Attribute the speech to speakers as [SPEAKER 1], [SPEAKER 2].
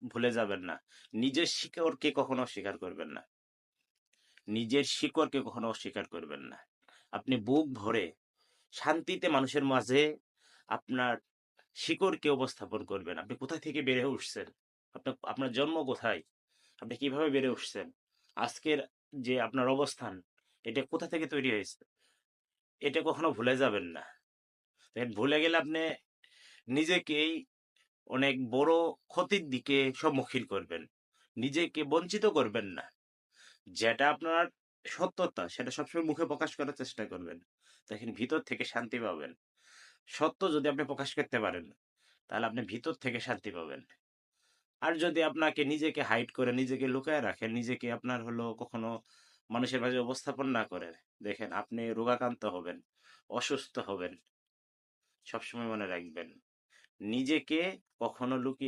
[SPEAKER 1] ভুলে যাবেন না। নিজের শিকড়কে কখনো অস্বীকার করবেন না। নিজের শিকড়কে কখনো অস্বীকার করবেন না। আপনি বুক ভরে শান্তিতে মানুষের মাঝে আপনার শিকড়কে উপস্থাপন করবেন। আপনি কোথা থেকে বেড়ে উঠছেন? আপনার জন্ম কোথায়? আপনি কিভাবে বেড়ে উঠছেন? আজকের যে আপনার অবস্থান, এটা কোথা থেকে তৈরি হয়েছে? এটা কখনো ভুলে যাবেন না। দেখেন, ভুলে গেলে আপনি নিজেকেই অনেক বড় ক্ষতির দিকে সম্মুখীন করবেন। নিজেকে বঞ্চিত করবেন না। যেটা আপনার সত্যতা, সেটা সবসময় মুখে প্রকাশ করার চেষ্টা করবেন। দেখেন, ভিতর থেকে শান্তি পাবেন। সত্য যদি আপনি প্রকাশ করতে পারেন, তাহলে আপনি ভিতর থেকে শান্তি পাবেন। আর যদি আপনাকে নিজেকে হাইড করে, নিজেকে লুকায় রাখেন, নিজেকে আপনার হলো কখনো মানুষের মাঝে উপস্থাপন না করেন, দেখেন আপনি রোগাক্রান্ত হবেন, অসুস্থ হবেন। সবসময় মনে রাখবেন, নিজেকে কখনো লুকিয়ে